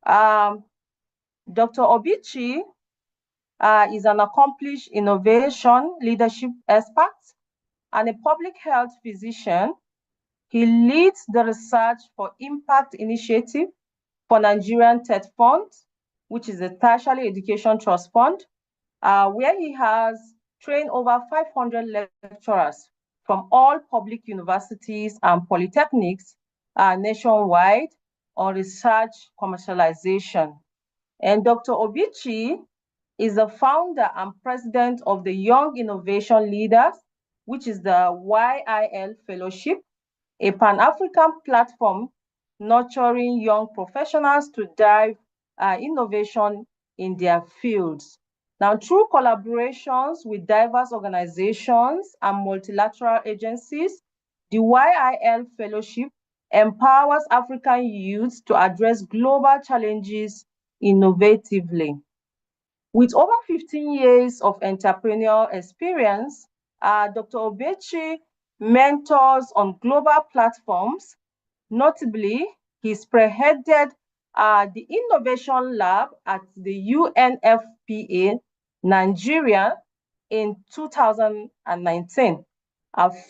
Dr. Obichi is an accomplished innovation leadership expert and a public health physician. He leads the research for impact initiative for Nigerian TED Fund, which is a tertiary education trust fund, where he has trained over 500 lecturers from all public universities and polytechnics nationwide on research commercialization. And Dr. Obichi is the founder and president of the Young Innovation Leaders, which is the YIL Fellowship, a Pan-African platform nurturing young professionals to drive innovation in their fields. Now, through collaborations with diverse organizations and multilateral agencies, the YIL Fellowship empowers African youth to address global challenges innovatively. With over 15 years of entrepreneurial experience, Dr. Obichi mentors on global platforms. Notably, he spearheaded the Innovation Lab at the UNFPA Nigeria in 2019,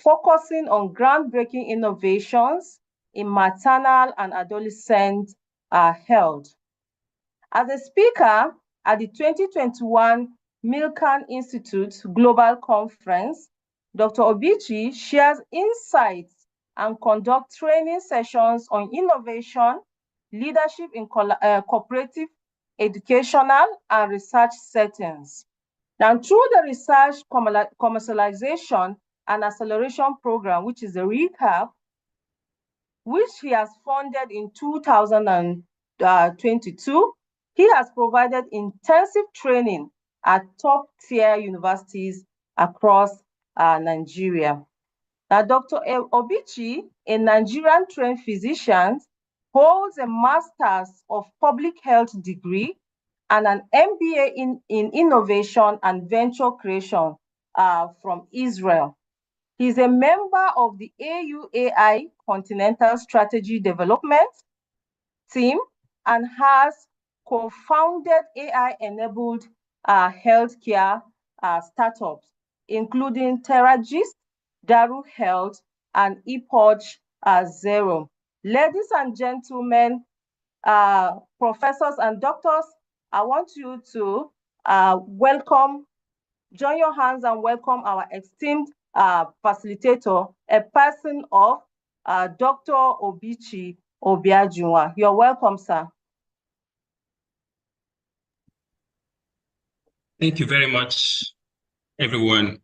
focusing on groundbreaking innovations in maternal and adolescent health. As a speaker at the 2021 Milken Institute Global Conference, Dr. Obichi shares insights and conducts training sessions on innovation, leadership in cooperative, educational, and research settings. Now, through the research commercialization and acceleration program, which is a recap, which he has funded in 2022, he has provided intensive training at top-tier universities across Nigeria. Now, Dr. Obichi, a Nigerian-trained physician, holds a Master's of Public Health degree and an MBA in Innovation and Venture Creation from Israel. He's a member of the AUAI Continental Strategy Development team and has co-founded AI-enabled healthcare startups, including Teragist, Daru Health, and ePodge Zero. Ladies and gentlemen, professors and doctors, I want you to join your hands and welcome our esteemed facilitator, a person of Dr. Obichi Obiajunwa. You're welcome, sir. Thank you very much, everyone.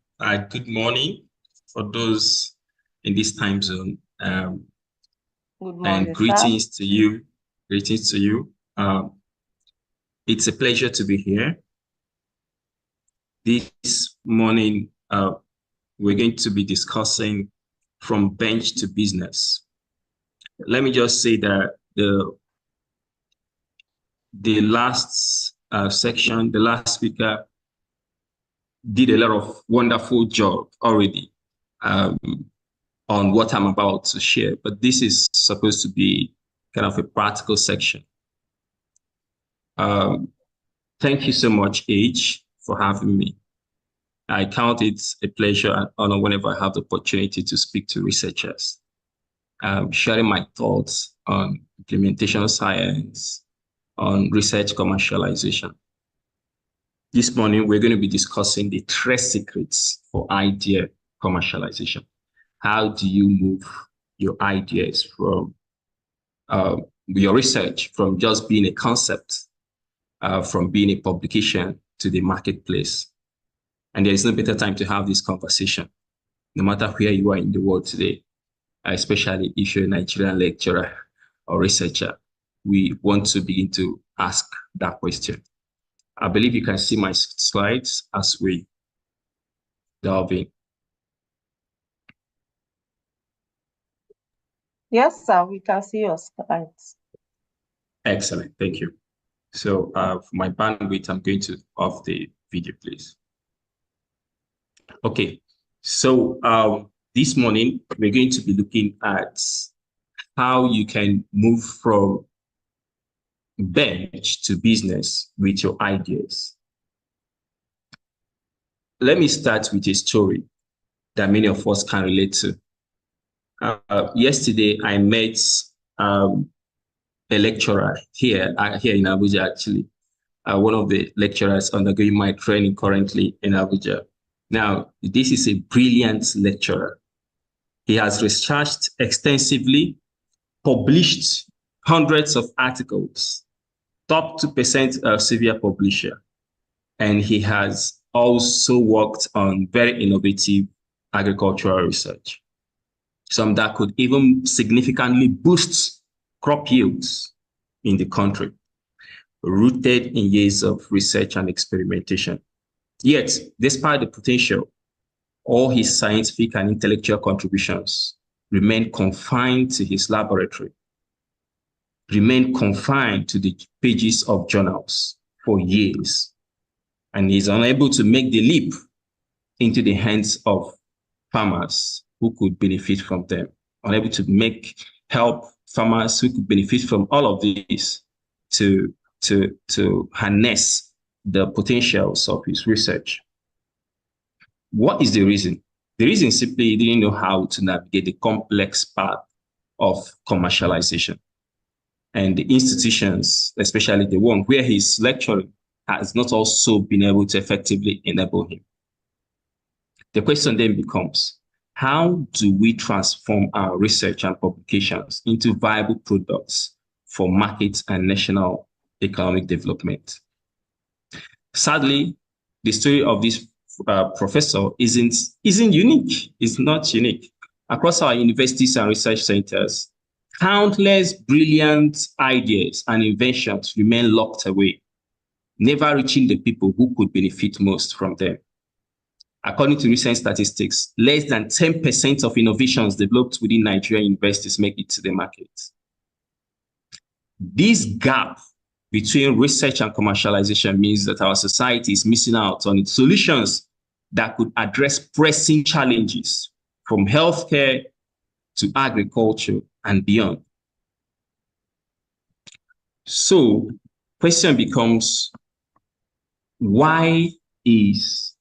Good morning for those in this time zone. Good morning, and greetings sir. to you. Greetings to you. It's a pleasure to be here. This morning, we're going to be discussing from bench to business. Let me just say that the last section, the last speaker did a lot of wonderful job already on what I'm about to share, but this is supposed to be kind of a practical section. Thank you so much, H, for having me. I count it a pleasure and honor whenever I have the opportunity to speak to researchers, sharing my thoughts on implementation science, on research commercialization. This morning, we're going to be discussing the 3 secrets for idea commercialization. How do you move your ideas from your research, from just being a concept, from being a publication to the marketplace? And there is no better time to have this conversation, no matter where you are in the world today, especially if you're a Nigerian lecturer or researcher. We want to begin to ask that question. I believe you can see my slides as we delve in. Yes, sir, we can see your slides. Excellent, thank you. So for my bandwidth, I'm going to off the video, please. Okay, so this morning, we're going to be looking at how you can move from bench to business with your ideas. Let me start with a story that many of us can relate to. Yesterday, I met a lecturer here in Abuja, actually. One of the lecturers undergoing my training currently in Abuja. Now, this is a brilliant lecturer. He has researched extensively, published hundreds of articles, top 2% Elsevier publisher. And he has also worked on very innovative agricultural research, some that could even significantly boost crop yields in the country, rooted in years of research and experimentation. Yet, despite the potential, all his scientific and intellectual contributions remain confined to his laboratory, remain confined to the pages of journals for years, and he's unable to make the leap into the hands of farmers who could benefit from them, unable to help farmers who could benefit from all of this to harness the potentials of his research. What is the reason? The reason simply he didn't know how to navigate the complex path of commercialization. And the institutions, especially the one where he's lecturing, has not also been able to effectively enable him. The question then becomes, how do we transform our research and publications into viable products for market and national economic development? Sadly, the story of this professor isn't unique. It's not unique. Across our universities and research centers, countless brilliant ideas and inventions remain locked away, never reaching the people who could benefit most from them. According to recent statistics, less than 10% of innovations developed within Nigerian universities make it to the market. This gap between research and commercialization means that our society is missing out on solutions that could address pressing challenges from healthcare to agriculture and beyond. So, question becomes, why is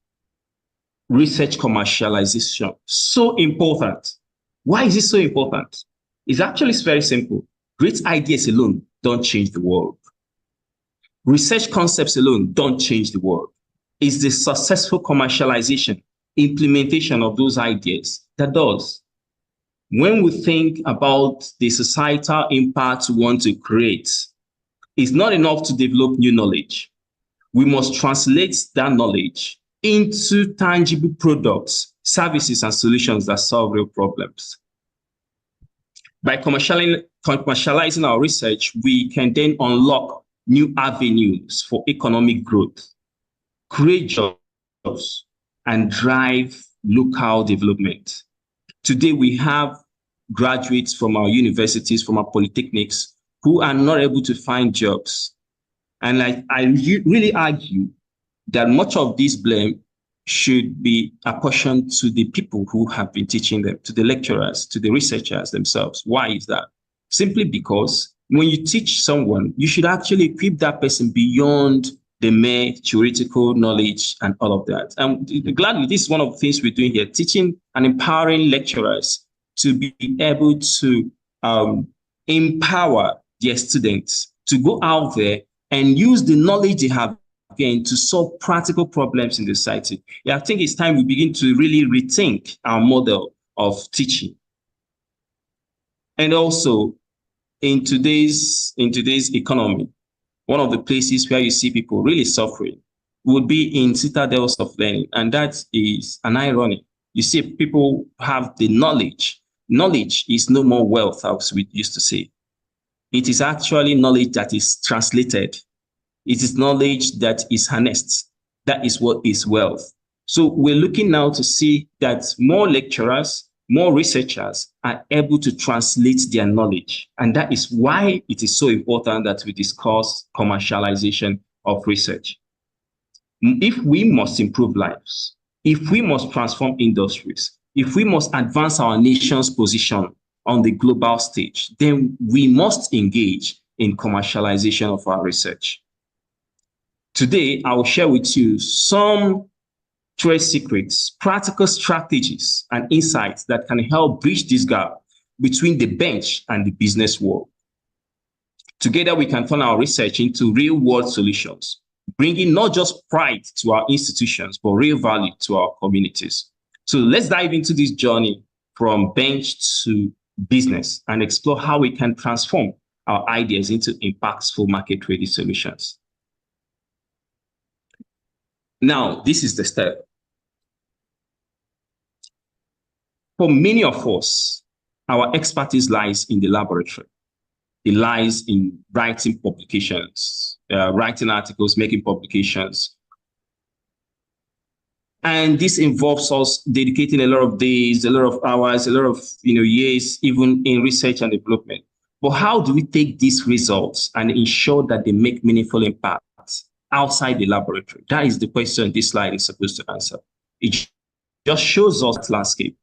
research commercialization so important? Why is it so important? It's actually very simple. Great ideas alone don't change the world. Research concepts alone don't change the world. It's the successful commercialization, implementation of those ideas that does. When we think about the societal impact we want to create, it's not enough to develop new knowledge. We must translate that knowledge into tangible products, services, and solutions that solve real problems. By commercializing our research, we can then unlock new avenues for economic growth, create jobs, and drive local development. Today, we have graduates from our universities, from our polytechnics, who are not able to find jobs. And I really argue that much of this blame should be apportioned to the people who have been teaching them, to the lecturers, to the researchers themselves. Why is that? Simply because when you teach someone, you should actually equip that person beyond the mere theoretical knowledge and all of that. And gladly, this is one of the things we're doing here, teaching and empowering lecturers to be able to empower their students to go out there and use the knowledge they have gained to solve practical problems in the society. Yeah, I think it's time we begin to really rethink our model of teaching. And also, in today's economy, one of the places where you see people really suffering would be in citadels of learning, and that is an irony. You see people have the knowledge. Knowledge is no more wealth, as we used to say. It is actually knowledge that is translated. It is knowledge that is harnessed. That is what is wealth. So we're looking now to see that more lecturers, more researchers are able to translate their knowledge. And that is why it is so important that we discuss commercialization of research. If we must improve lives, if we must transform industries, if we must advance our nation's position on the global stage, then we must engage in commercialization of our research. Today, I will share with you some trade secrets, practical strategies, and insights that can help bridge this gap between the bench and the business world. Together, we can turn our research into real-world solutions, bringing not just pride to our institutions, but real value to our communities. So let's dive into this journey from bench to business and explore how we can transform our ideas into impactful market-ready solutions. Now, this is the step. For many of us, our expertise lies in the laboratory. It lies in writing publications, writing articles, making publications. And this involves us dedicating a lot of days, a lot of hours, a lot of years, even in research and development. But how do we take these results and ensure that they make meaningful impacts outside the laboratory? That is the question this slide is supposed to answer. It just shows us the landscape.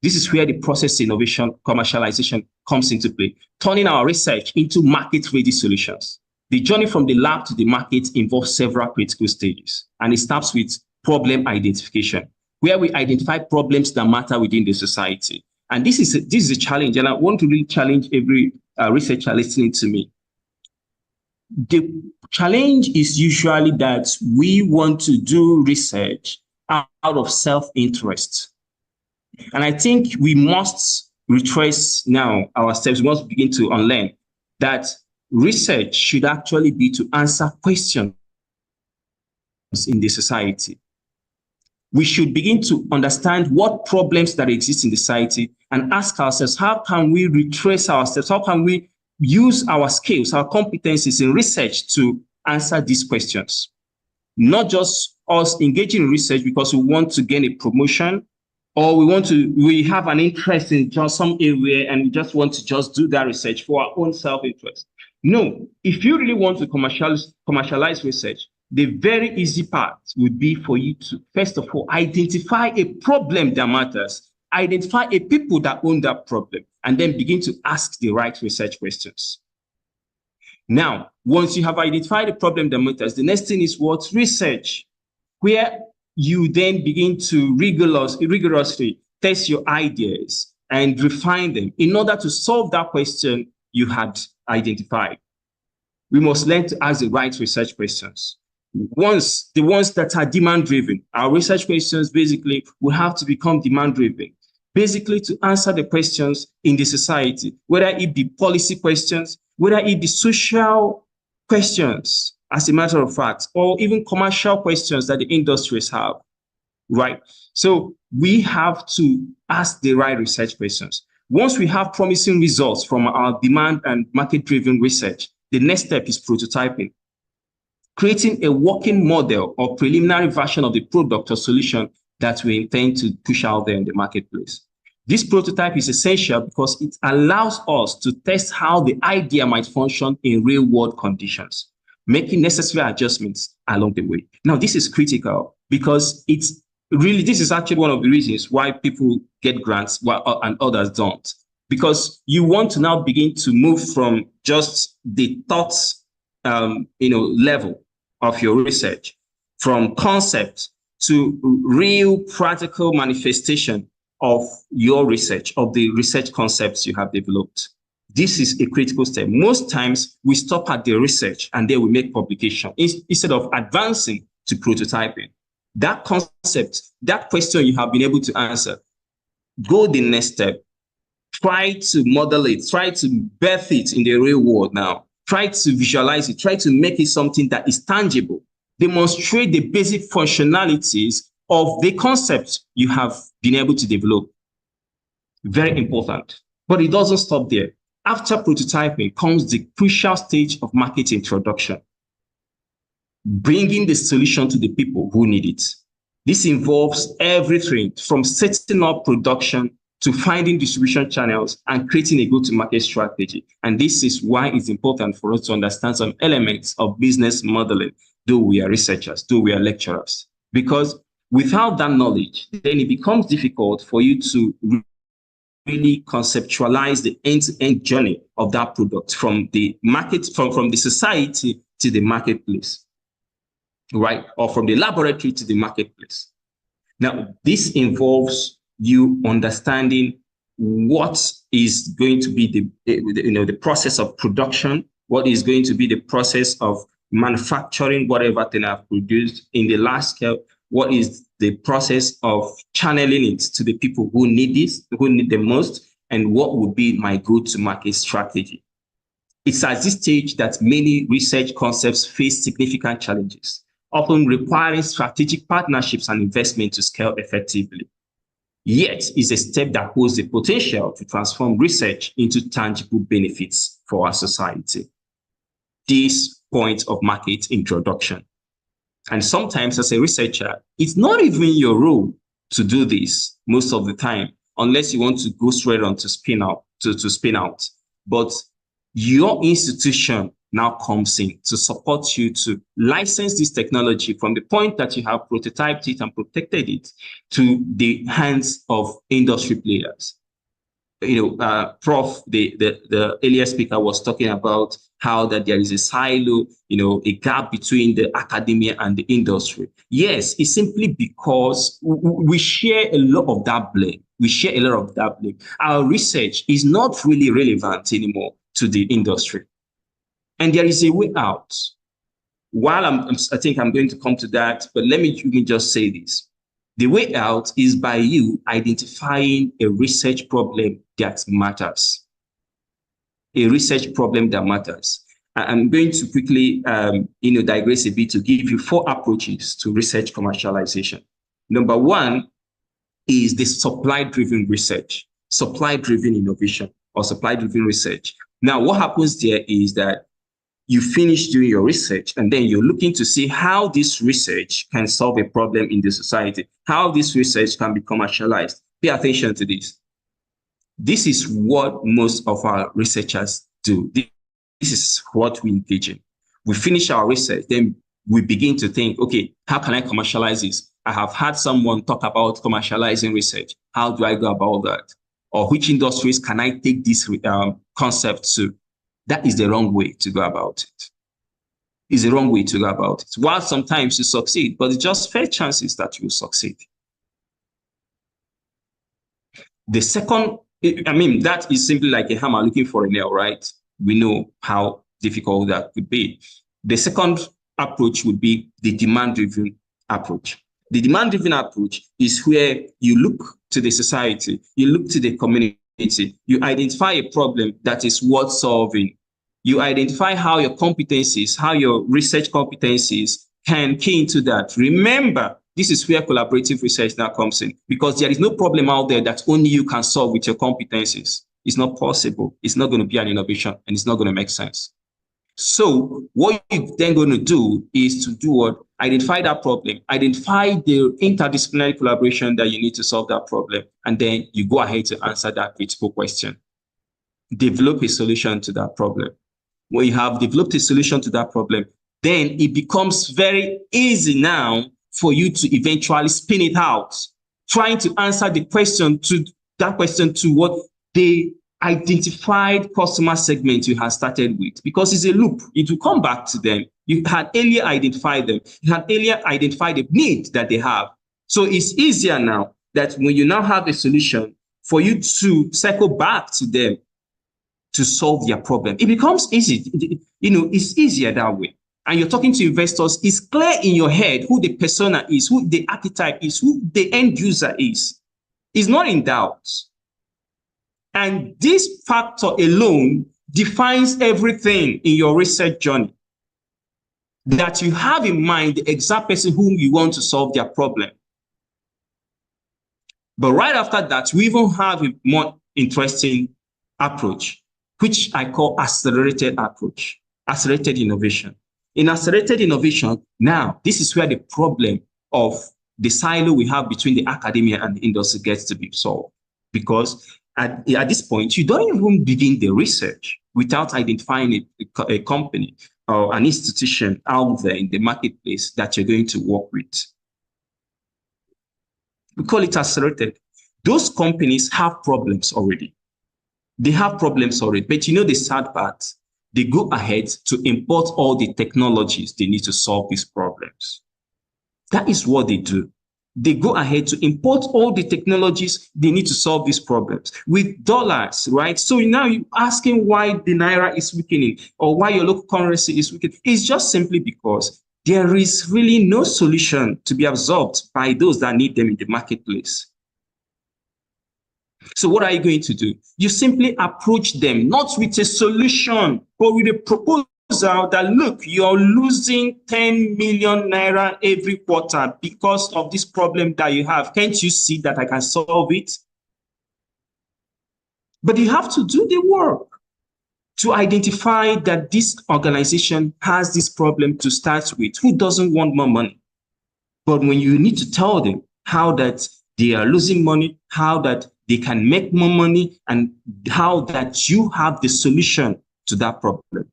This is where the process innovation commercialization comes into play, turning our research into market-ready solutions. The journey from the lab to the market involves several critical stages, and it starts with problem identification, where we identify problems that matter within the society. And this is a challenge, and I want to really challenge every researcher listening to me. The challenge is usually that we want to do research out of self-interest. And I think we must retrace now our steps. We must begin to unlearn that research should actually be to answer questions in the society. We should begin to understand what problems that exist in the society and ask ourselves, how can we retrace our steps? How can we use our skills, our competencies in research to answer these questions? Not just us engaging in research because we want to gain a promotion, or we have an interest in just some area and we just want to just do that research for our own self-interest. No, if you really want to commercialize research, the very easy part would be for you to, first of all, identify a problem that matters, identify a people that own that problem, and then begin to ask the right research questions. Now, once you have identified the problem that matters, the next thing is what? Research, where you then begin to rigorously test your ideas and refine them in order to solve that question you had identified. We must learn to ask the right research questions. The ones that are demand-driven, our research questions basically will have to become demand-driven, basically to answer the questions in the society, whether it be policy questions, whether it be social questions, as a matter of fact, or even commercial questions that the industries have, right? So we have to ask the right research questions. Once we have promising results from our demand and market-driven research, the next step is prototyping, creating a working model or preliminary version of the product or solution that we intend to push out there in the marketplace. This prototype is essential because it allows us to test how the idea might function in real-world conditions, making necessary adjustments along the way. Now, this is critical because this is actually one of the reasons why people get grants and others don't. Because you want to now begin to move from just the thoughts, level of your research, from concept to real practical manifestation of your research, of the research concepts you have developed. This is a critical step. Most times we stop at the research and then we make publication instead of advancing to prototyping. That concept, that question you have been able to answer, go the next step. Try to model it, try to birth it in the real world now. Try to visualize it, try to make it something that is tangible. Demonstrate the basic functionalities of the concept you have been able to develop. Very important. But it doesn't stop there. After prototyping comes the crucial stage of market introduction, bringing the solution to the people who need it. This involves everything from setting up production to finding distribution channels and creating a go-to-market strategy. And this is why it's important for us to understand some elements of business modeling, though we are researchers, though we are lecturers. Because without that knowledge, then it becomes difficult for you to really conceptualize the end-to-end journey of that product from the market, from the society to the marketplace, right? Or from the laboratory to the marketplace. Now, this involves you understanding what is going to be the process of production, what is going to be the process of manufacturing whatever thing I've produced in the large scale, what is the process of channeling it to the people who need this, who need the most, and what would be my go-to-market strategy. It's at this stage that many research concepts face significant challenges, often requiring strategic partnerships and investment to scale effectively. Yet, it's a step that holds the potential to transform research into tangible benefits for our society. This point of market introduction. And sometimes as a researcher, it's not even your role to do this most of the time, unless you want to go straight on to spin out. But your institution now comes in to support you to license this technology from the point that you have prototyped it and protected it to the hands of industry players. Prof, the earlier speaker was talking about how that there is a silo, a gap between the academia and the industry. Yes, it's simply because we share a lot of that blame. Our research is not really relevant anymore to the industry. And there is a way out. While I think I'm going to come to that, but let me just say this. The way out is by you identifying a research problem that matters. A research problem that matters. I'm going to quickly digress a bit to give you 4 approaches to research commercialization. Number 1 is the supply-driven research, supply-driven innovation, or supply-driven research. Now, what happens there is that you finish doing your research, and then you're looking to see how this research can solve a problem in the society, how this research can be commercialized. Pay attention to this. This is what most of our researchers do. This is what we engage in. We finish our research, then we begin to think, okay, how can I commercialize this? I have had someone talk about commercializing research. How do I go about that? Or which industries can I take this concept to? That is the wrong way to go about it. It's the wrong way to go about it. While sometimes you succeed, but it's just fair chances that you will succeed. The second, that is simply like a hammer looking for a nail, right? We know how difficult that could be. The second approach would be the demand-driven approach. The demand-driven approach is where you look to the society, you look to the community, you identify a problem that is worth solving. You identify how your competencies, how your research competencies can key into that. Remember, this is where collaborative research now comes in, because there is no problem out there that only you can solve with your competencies. It's not possible. It's not going to be an innovation, and it's not going to make sense. So what you're then going to do is to do what? Identify that problem, identify the interdisciplinary collaboration that you need to solve that problem, and then you go ahead to answer that critical question. Develop a solution to that problem. When you have developed a solution to that problem, then it becomes very easy now for you to eventually spin it out, trying to answer the question to what the identified customer segment you have started with, because it's a loop. It will come back to them. You had earlier identified them. You had earlier identified the need that they have. So it's easier now that when you now have a solution for you to circle back to them to solve their problem. It becomes easy. It's easier that way. And you're talking to investors, it's clear in your head who the persona is, who the archetype is, who the end user is. It's not in doubt. And this factor alone defines everything in your research journey. That you have in mind the exact person whom you want to solve their problem. But right after that, we even have a more interesting approach, which I call accelerated approach, accelerated innovation. In accelerated innovation, now, this is where the problem of the silo we have between the academia and the industry gets to be solved. Because at this point, you don't even begin the research without identifying a company or an institution out there in the marketplace that you're going to work with. We call it accelerated. Those companies have problems already. They have problems already. But you know the sad part? They go ahead to import all the technologies they need to solve these problems. That is what they do. They go ahead to import all the technologies they need to solve these problems with dollars, right? So now you're asking why the Naira is weakening or why your local currency is weakening. It's just simply because there is really no solution to be absorbed by those that need them in the marketplace. So what are you going to do? You simply approach them, not with a solution, but with a proposal that, look, you're losing 10 million naira every quarter because of this problem that you have. Can't you see that I can solve it? But you have to do the work to identify that this organization has this problem to start with. Who doesn't want more money? But when you need to tell them how that they are losing money, how that they can make more money, and how that you have the solution to that problem.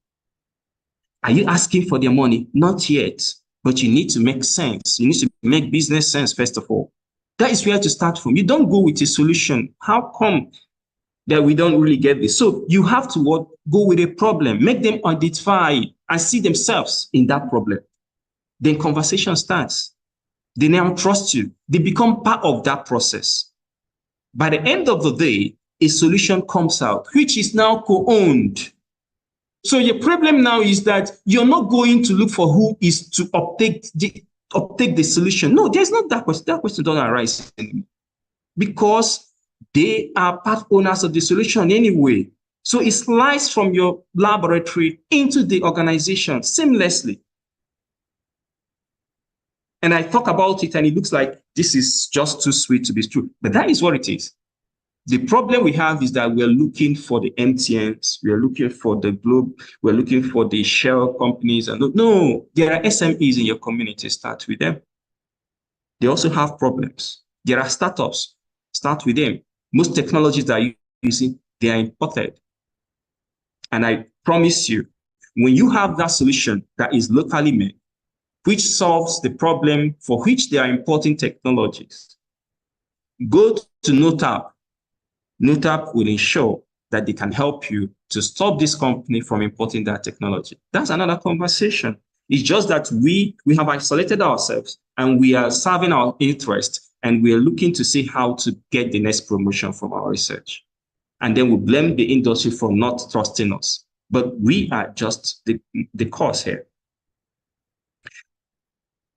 Are you asking for their money? Not yet, but you need to make sense. You need to make business sense, first of all. That is where to start from. You don't go with a solution. How come that we don't really get this? So you have to go with a problem, make them identify and see themselves in that problem. Then conversation starts. They now trust you. They become part of that process. By the end of the day, a solution comes out, which is now co-owned. So your problem now is that you're not going to look for who is to uptake the solution. No, there's not that question. That question doesn't arise anymore because they are part owners of the solution anyway. So it slides from your laboratory into the organization seamlessly. And I talk about it and it looks like this is just too sweet to be true. But that is what it is. The problem we have is that we're looking for the MTNs, we're looking for the Globe, we're looking for the Shell companies. And no, there are SMEs in your community, start with them. They also have problems. There are startups, start with them. Most technologies that you're using, they are imported. And I promise you, when you have that solution that is locally made, which solves the problem for which they are importing technologies, go to NOTAP. NOTAP will ensure that they can help you to stop this company from importing that technology. That's another conversation. It's just that we have isolated ourselves and we are serving our interest and we are looking to see how to get the next promotion from our research. And then we blame the industry for not trusting us. But we are just the cause here.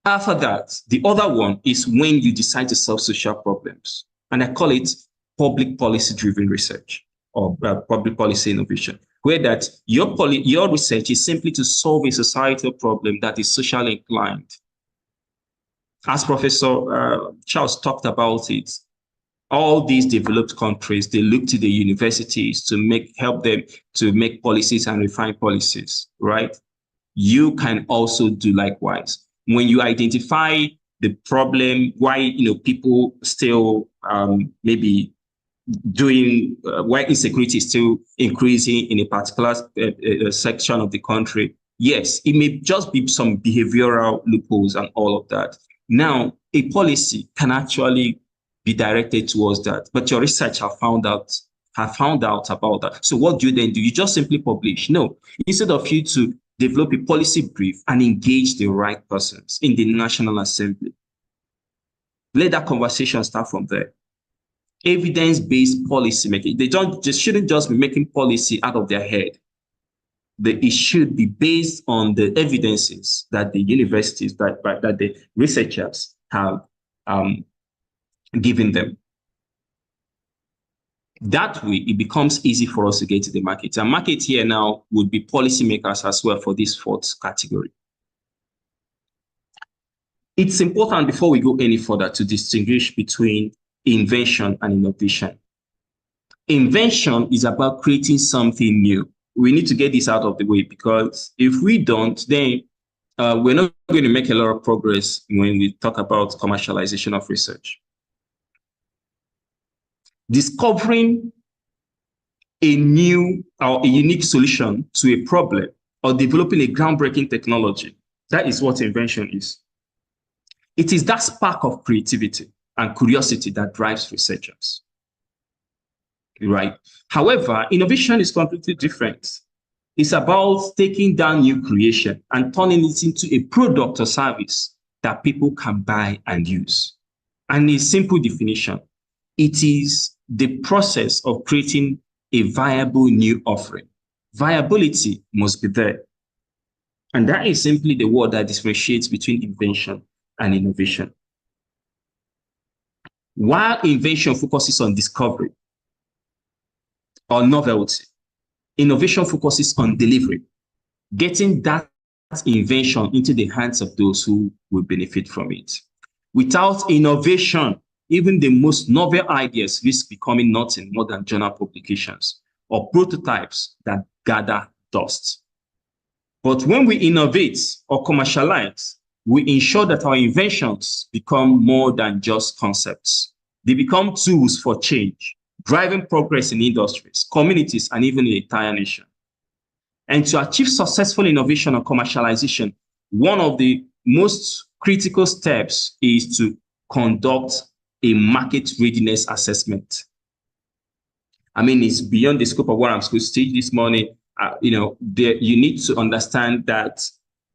After that, the other one is when you decide to solve social problems. And I call it public policy-driven research or public policy innovation, where that your research is simply to solve a societal problem that is socially inclined. As Professor Charles talked about it, all these developed countries, they look to the universities to help them to make policies and refine policies, right? You can also do likewise. When you identify the problem, why people still maybe doing why insecurity is still increasing in a particular section of the country, yes, it may just be some behavioral loopholes and all of that. Now, a policy can actually be directed towards that, but your research have found out about that. So what do you then do? You just simply publish? No, instead of you to develop a policy brief and engage the right persons in the National Assembly. Let that conversation start from there. Evidence-based policy making. They shouldn't just be making policy out of their head. It should be based on the evidences that the universities, that the researchers have given them. That way, it becomes easy for us to get to the market. And market here now would be policymakers as well for this fourth category. It's important before we go any further to distinguish between invention and innovation. Invention is about creating something new. We need to get this out of the way because if we don't, then we're not going to make a lot of progress when we talk about commercialization of research. Discovering a new or a unique solution to a problem or developing a groundbreaking technology, that is what invention is. It is that spark of creativity. and curiosity that drives researchers. Right? However, innovation is completely different. It's about taking down new creation and turning it into a product or service that people can buy and use. And a simple definition, it is the process of creating a viable new offering. Viability must be there. And that is simply the word that differentiates between invention and innovation. While invention focuses on discovery or novelty, innovation focuses on delivery, getting that invention into the hands of those who will benefit from it. Without innovation, even the most novel ideas risk becoming nothing more than journal publications or prototypes that gather dust. But when we innovate or commercialize, we ensure that our inventions become more than just concepts. They become tools for change, driving progress in industries, communities, and even the entire nation. And to achieve successful innovation and commercialization, one of the most critical steps is to conduct a market readiness assessment. I mean, it's beyond the scope of what I'm supposed to teach this morning. You need to understand that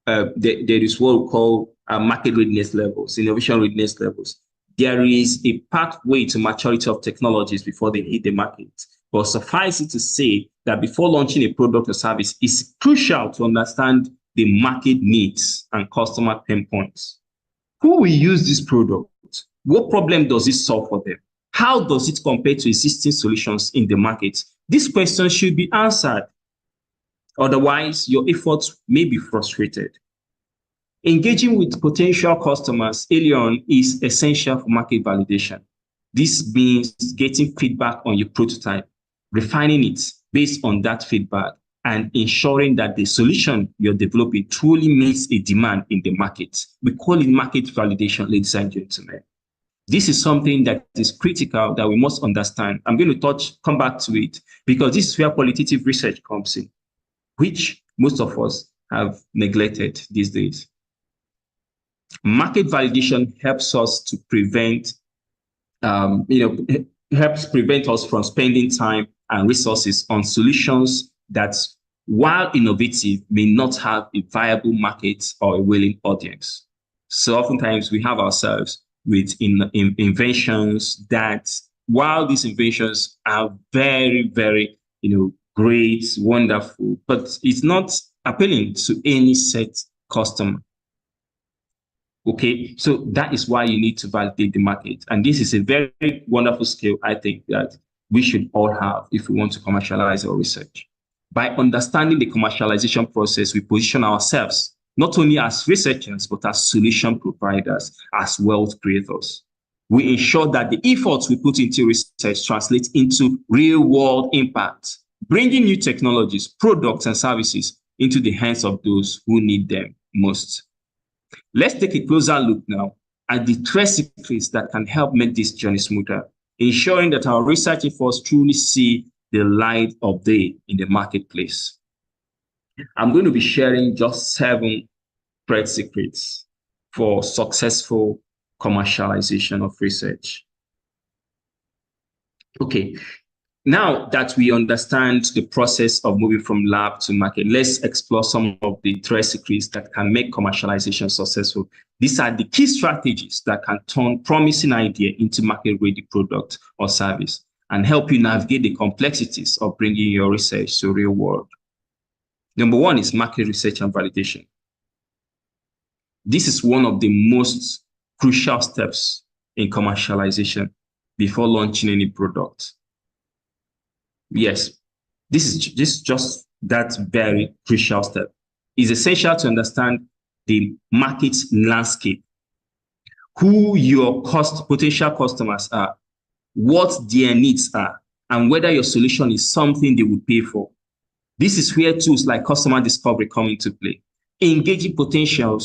there is what we call market readiness levels, innovation readiness levels. There is a pathway to maturity of technologies before they hit the market. But suffice it to say that before launching a product or service, it's crucial to understand the market needs and customer pain points. Who will use this product? What problem does it solve for them? How does it compare to existing solutions in the market? These questions should be answered. Otherwise, your efforts may be frustrated. Engaging with potential customers early on is essential for market validation. This means getting feedback on your prototype, refining it based on that feedback, and ensuring that the solution you're developing truly meets a demand in the market. We call it market validation, ladies and gentlemen. This is something that is critical that we must understand. I'm going to come back to it, because this is where qualitative research comes in, which most of us have neglected these days. Market validation helps us to prevent, helps prevent us from spending time and resources on solutions that, while innovative, may not have a viable market or a willing audience. So oftentimes we have ourselves with inventions that, while these inventions are very, very, great, wonderful, but it's not appealing to any set customer. Okay, so that is why you need to validate the market. And this is a very wonderful skill, I think, that we should all have if we want to commercialize our research. By understanding the commercialization process, we position ourselves not only as researchers, but as solution providers, as wealth creators. We ensure that the efforts we put into research translate into real-world impact, bringing new technologies, products, and services into the hands of those who need them most. Let's take a closer look now at the 3 secrets that can help make this journey smoother, ensuring that our research efforts truly see the light of day in the marketplace. I'm going to be sharing just 7 trade secrets for successful commercialization of research. Okay, now that we understand the process of moving from lab to market, let's explore some of the 3 secrets that can make commercialization successful. These are the key strategies that can turn promising idea into market-ready product or service and help you navigate the complexities of bringing your research to the real world. Number 1 is market research and validation. This is one of the most crucial steps in commercialization before launching any product. Yes, this is just that very crucial step. It's essential to understand the market landscape, who your potential customers are, what their needs are, and whether your solution is something they would pay for. This is where tools like customer discovery come into play. Engaging potential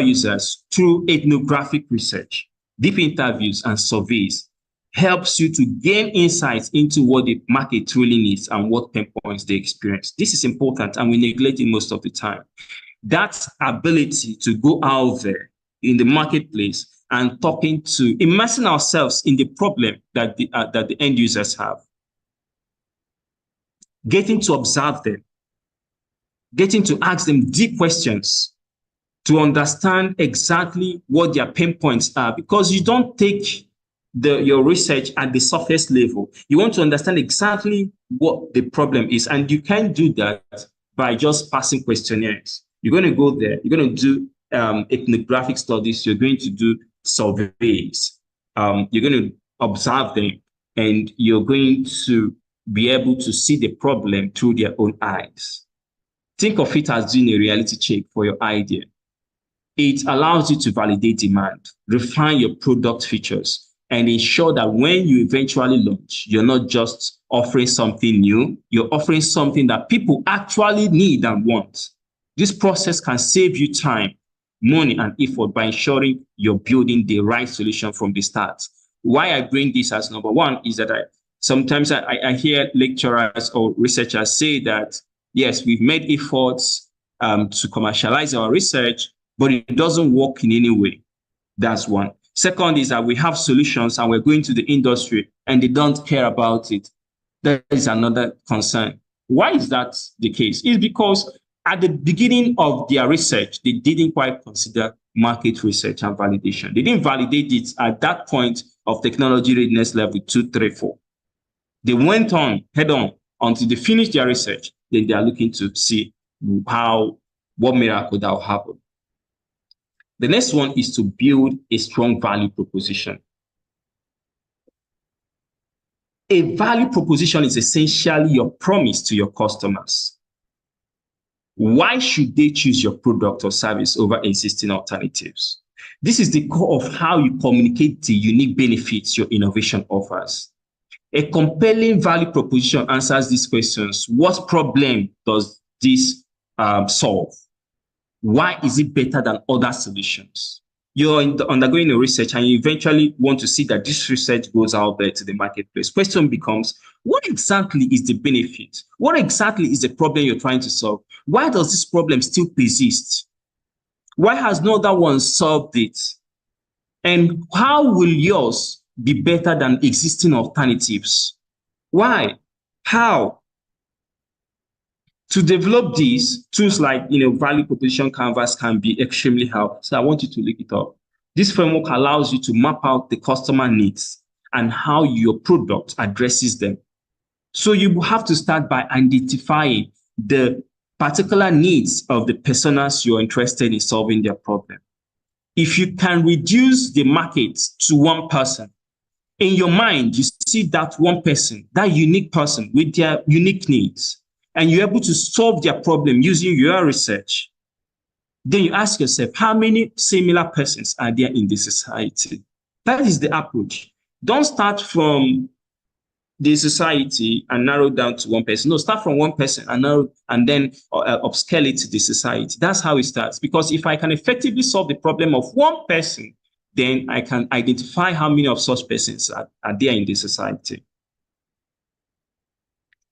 users through ethnographic research, deep interviews, and surveys helps you to gain insights into what the market truly needs and what pain points they experience. This is important, and we neglect it most of the time. That ability to go out there in the marketplace and immersing ourselves in the problem that the end users have. Getting to observe them, getting to ask them deep questions to understand exactly what their pain points are, because you don't take your research at the surface level. You want to understand exactly what the problem is, and you can't do that by just passing questionnaires. You're going to go there, you're going to do ethnographic studies, you're going to do surveys, you're going to observe them, and you're going to be able to see the problem through their own eyes. Think of it as doing a reality check for your idea. It allows you to validate demand, refine your product features, and ensure that when you eventually launch, you're not just offering something new, you're offering something that people actually need and want. This process can save you time, money, and effort by ensuring you're building the right solution from the start. Why I bring this as number one is that sometimes I hear lecturers or researchers say that, yes, we've made efforts to commercialize our research, but it doesn't work in any way. That's one. Second is that we have solutions and we're going to the industry and they don't care about it. That is another concern. Why is that the case? It's because at the beginning of their research, they didn't quite consider market research and validation. They didn't validate it at that point of technology readiness level 2, 3, 4. They went on head on until they finished their research. Then they are looking to see what miracle that will happen. The next one is to build a strong value proposition. A value proposition is essentially your promise to your customers. Why should they choose your product or service over existing alternatives? This is the core of how you communicate the unique benefits your innovation offers. A compelling value proposition answers these questions. What problem does this solve? Why is it better than other solutions? You're undergoing a research and you eventually want to see that this research goes out there to the marketplace. Question becomes, what exactly is the benefit? What exactly is the problem you're trying to solve? Why does this problem still persist? Why has no other one solved it? And how will yours be better than existing alternatives? Why? How? To develop these, tools like value proposition canvas can be extremely helpful. So I want you to look it up. This framework allows you to map out the customer needs and how your product addresses them. So you have to start by identifying the particular needs of the personas you're interested in solving their problem. If you can reduce the market to one person, in your mind, you see that one person, that unique person with their unique needs, and you're able to solve their problem using your research, then you ask yourself, how many similar persons are there in the society? That is the approach. Don't start from the society and narrow down to one person. No, start from one person and then upscale it to the society. That's how it starts. Because if I can effectively solve the problem of one person, then I can identify how many of such persons are there in the society.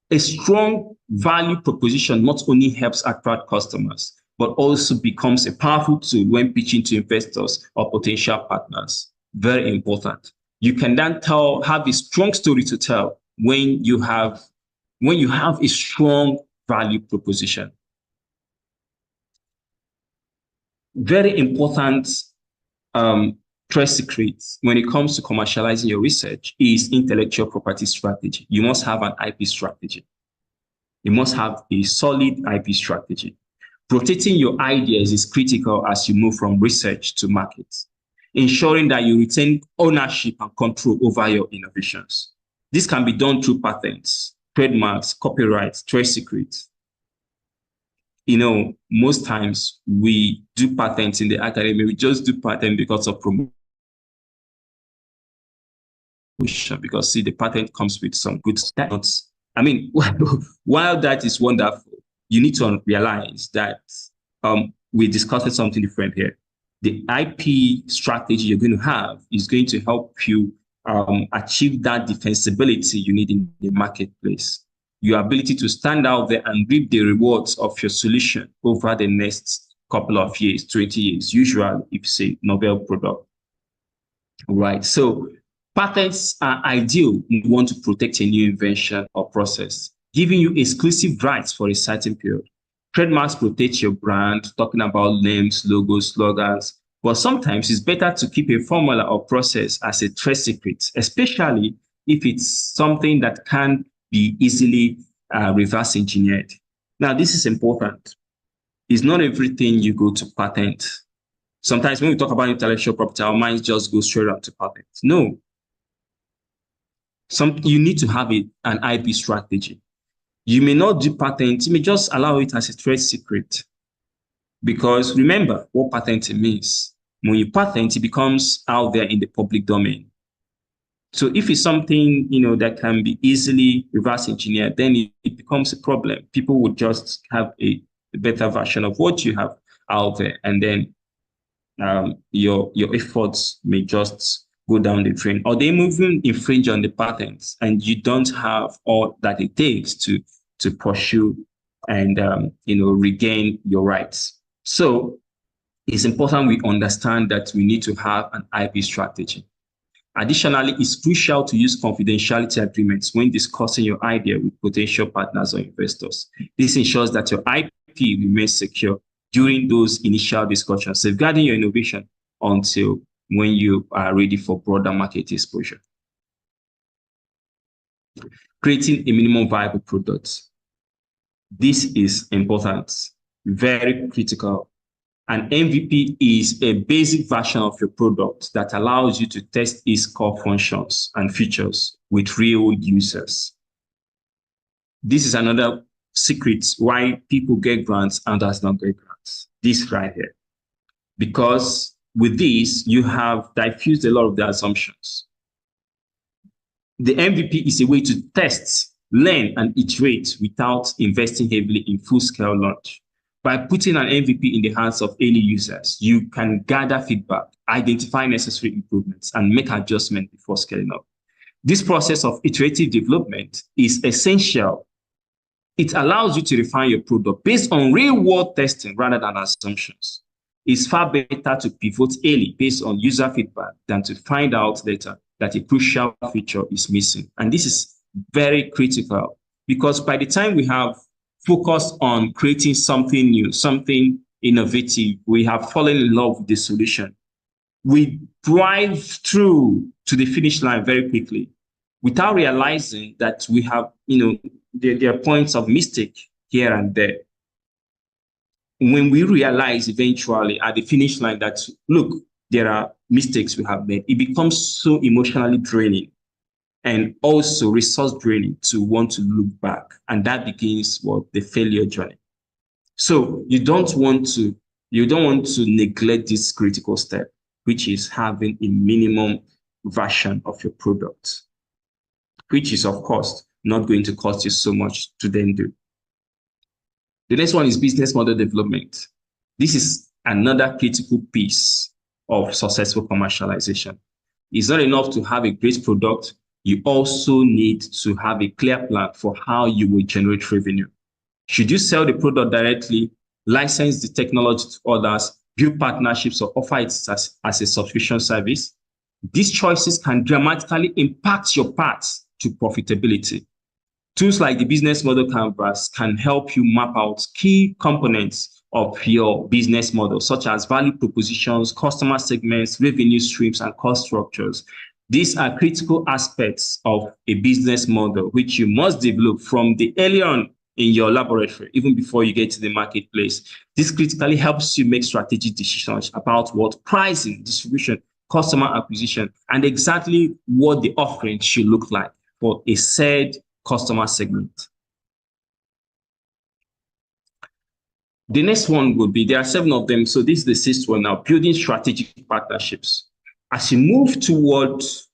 A strong value proposition not only helps attract customers, but also becomes a powerful tool when pitching to investors or potential partners. Very important. You can then have a strong story to tell when you have a strong value proposition. Very important trade secret when it comes to commercializing your research is intellectual property strategy. You must have an IP strategy. You must have a solid IP strategy. Protecting your ideas is critical as you move from research to market, ensuring that you retain ownership and control over your innovations. This can be done through patents, trademarks, copyrights, trade secrets. Most times we do patents in the academy. We just do patent because of promotion. Because the patent comes with some good stats. While that is wonderful, you need to realize that we're discussing something different here. The IP strategy you're going to have is going to help you achieve that defensibility you need in the marketplace. Your ability to stand out there and reap the rewards of your solution over the next couple of years, 20 years, usually if it's a novel product. Right. So patents are ideal when you want to protect a new invention or process, giving you exclusive rights for a certain period. Trademarks protect your brand, talking about names, logos, slogans. But sometimes it's better to keep a formula or process as a trade secret, especially if it's something that can be easily reverse engineered. Now, this is important. It's not everything you go to patent. Sometimes when we talk about intellectual property, our minds just go straight up to patents. No, you need to have an IP strategy. You may not do patents, you may just allow it as a trade secret. Because remember what patenting means. When you patent, it becomes out there in the public domain. So if it's something that can be easily reverse engineered, then it becomes a problem. People would just have a better version of what you have out there, and then your efforts may just go down the drain, or they even infringe on the patents, and you don't have all that it takes to pursue and regain your rights. So it's important we understand that we need to have an IP strategy. Additionally, it's crucial to use confidentiality agreements when discussing your idea with potential partners or investors. This ensures that your IP remains secure during those initial discussions, safeguarding your innovation until when you are ready for broader market exposure. Creating a minimum viable product. This is important, very critical. An MVP is a basic version of your product that allows you to test its core functions and features with real users. This is another secret why people get grants and others don't get grants. This right here. Because with this, you have diffused a lot of the assumptions. The MVP is a way to test, learn, and iterate without investing heavily in full-scale launch. By putting an MVP in the hands of early users, you can gather feedback, identify necessary improvements, and make adjustments before scaling up. This process of iterative development is essential. It allows you to refine your product based on real-world testing rather than assumptions. It's far better to pivot early based on user feedback than to find out later that a crucial feature is missing. And this is very critical, because by the time we have focused on creating something new, something innovative, we have fallen in love with the solution. We drive through to the finish line very quickly without realizing that we have, there are points of mistake here and there. When we realize eventually at the finish line that, look, there are mistakes we have made, it becomes so emotionally draining and also resource draining to want to look back. And that begins the failure journey. So you don't want to neglect this critical step, which is having a minimum version of your product, which is, of course, not going to cost you so much to then do. The next one is business model development. This is another critical piece of successful commercialization. It's not enough to have a great product. You also need to have a clear plan for how you will generate revenue. Should you sell the product directly, license the technology to others, build partnerships, or offer it as a subscription service? These choices can dramatically impact your path to profitability. Tools like the business model canvas can help you map out key components of your business model, such as value propositions, customer segments, revenue streams, and cost structures. These are critical aspects of a business model, which you must develop from the early on in your laboratory, even before you get to the marketplace. This critically helps you make strategic decisions about what pricing, distribution, customer acquisition, and exactly what the offering should look like for a said customer segment. The next one would be, there are 7 of them, so this is the 6th one now, building strategic partnerships. As you move towards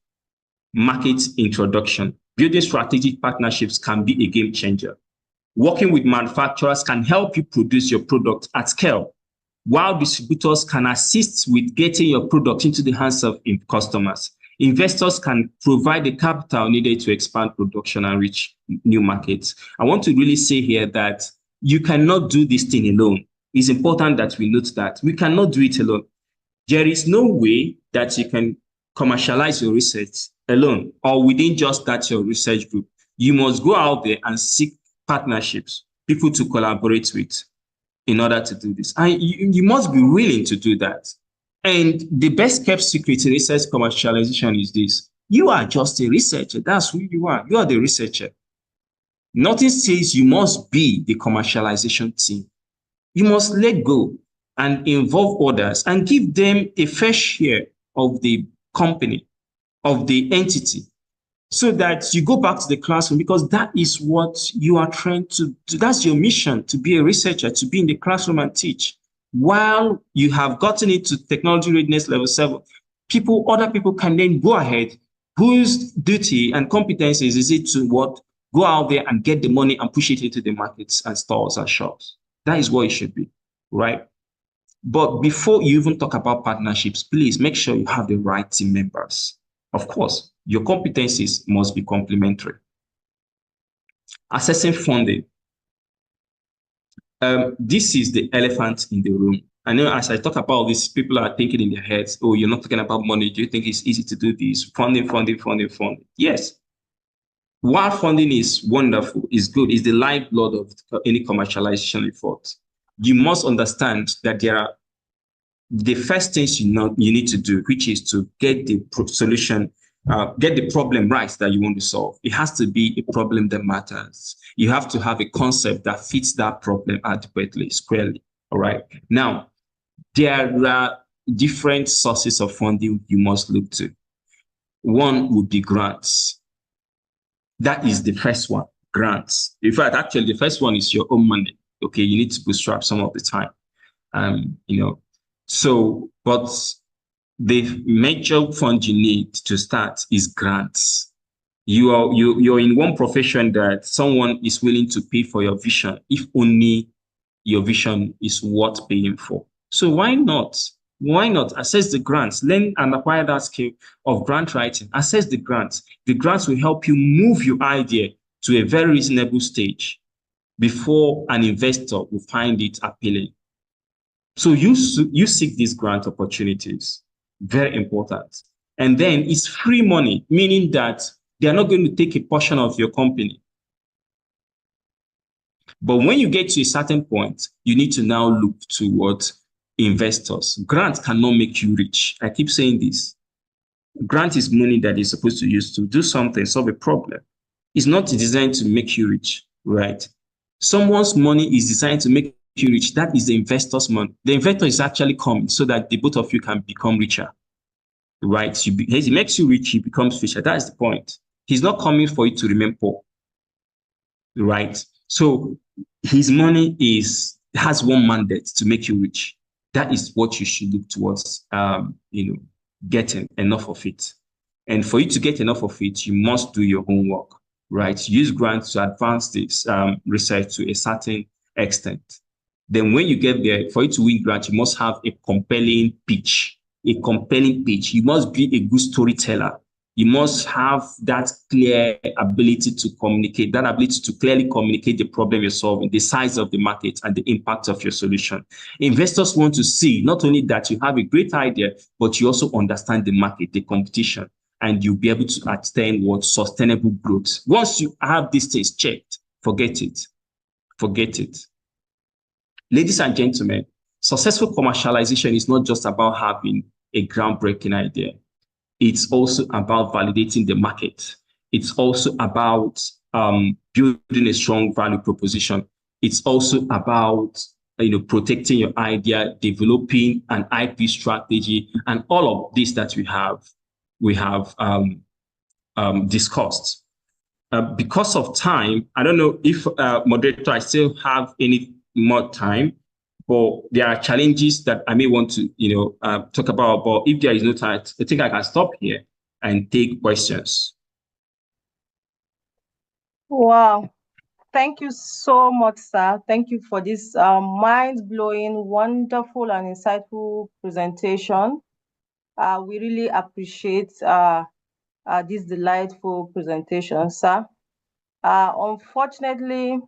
market introduction, building strategic partnerships can be a game changer. Working with manufacturers can help you produce your product at scale, while distributors can assist with getting your product into the hands of customers. Investors can provide the capital needed to expand production and reach new markets. I want to really say here that you cannot do this thing alone. It's important that we note that we cannot do it alone. There is no way that you can commercialize your research alone or within just that your research group. You must go out there and seek partnerships, people to collaborate with in order to do this. And you must be willing to do that. And the best kept secret in research commercialization is this. You are just a researcher. That's who you are. You are the researcher. Nothing says you must be the commercialization team. You must let go and involve others and give them a fair share of the company, of the entity, so that you go back to the classroom, because that is what you are trying to do. That's your mission, to be a researcher, to be in the classroom and teach. While you have gotten into technology readiness level 7, other people can then go ahead, whose duty and competencies is it to what? Go out there and get the money and push it into the markets and stores and shops. That is what it should be, right? But before you even talk about partnerships, please make sure you have the right team members. Of course, your competencies must be complementary. Assessing funding. This is the elephant in the room. I know as I talk about this, people are thinking in their heads, oh, you're not talking about money. Do you think it's easy to do this? Funding. Yes. While funding is wonderful, is good, is the lifeblood of any commercialization effort, you must understand that there are the first things you need to do, which is to get the solution, get the problem right that you want to solve. It has to be a problem that matters. You have to have a concept that fits that problem adequately, squarely. All right. Now, there are different sources of funding you must look to. One would be grants. That is the first one, grants. In fact, actually, the first one is your own money. Okay, you need to bootstrap some of the time. So, but the major fund you need to start is grants. You're in one profession that someone is willing to pay for your vision if only your vision is worth paying for. So why not? Why not assess the grants, learn and acquire that skill of grant writing, assess the grants. The grants will help you move your idea to a very reasonable stage before an investor will find it appealing. So you seek these grant opportunities, very important. And then it's free money, meaning that they are not going to take a portion of your company. But when you get to a certain point, you need to now look toward investors. Grant cannot make you rich. I keep saying this. Grant is money that is supposed to use to do something, solve a problem. It's not designed to make you rich, right? Someone's money is designed to make you rich. That is the investor's money. The investor is actually coming so that the both of you can become richer, right? He makes you rich, he becomes richer. That's the point. He's not coming for you to remain poor, right? So his money has one mandate, to make you rich. That is what you should look towards, getting enough of it. And for you to get enough of it, you must do your homework, right? Use grants to advance this research to a certain extent. Then when you get there, for you to win grant, you must have a compelling pitch. You must be a good storyteller. You must have that clear ability to communicate, that ability to clearly communicate the problem you're solving, the size of the market, and the impact of your solution. Investors want to see not only that you have a great idea, but you also understand the market, the competition, and you'll be able to attain what sustainable growth. Once you have these things checked, forget it. Forget it. Ladies and gentlemen, successful commercialization is not just about having a groundbreaking idea. It's also about validating the market. It's also about building a strong value proposition. It's also about protecting your idea, developing an IP strategy, and all of this that we have discussed. Because of time, I don't know if moderator, I still have any more time, but there are challenges that I may want to, talk about. But if there is no time, I think I can stop here and take questions. Wow. Thank you so much, sir. Thank you for this mind-blowing, wonderful, and insightful presentation. We really appreciate this delightful presentation, sir. Unfortunately,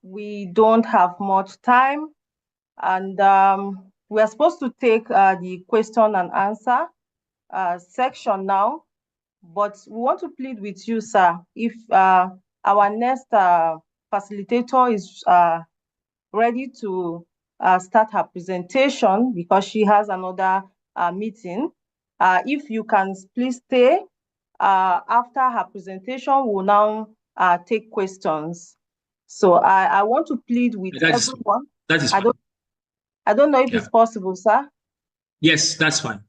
we don't have much time, and we are supposed to take the question and answer section now, but we want to plead with you, sir, if our next facilitator is ready to start her presentation because she has another meeting. If you can please stay after her presentation, we'll now take questions. So I want to plead with everyone. That is fine. I don't know if it's possible, sir. Yes, that's fine.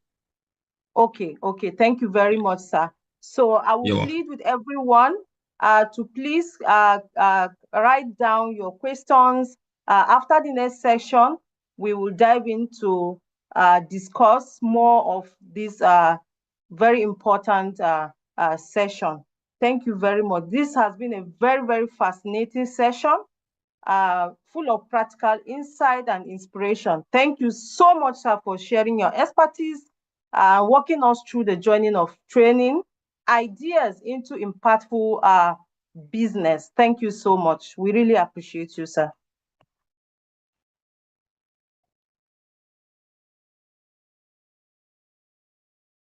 Okay. Thank you very much, sir. So I will plead with everyone to please write down your questions. After the next session, we will dive into discuss more of this very important session. Thank you very much. This has been a very, very fascinating session, full of practical insight and inspiration. Thank you so much, sir, for sharing your expertise, walking us through the journey of training ideas into impactful business. Thank you so much. We really appreciate you, sir.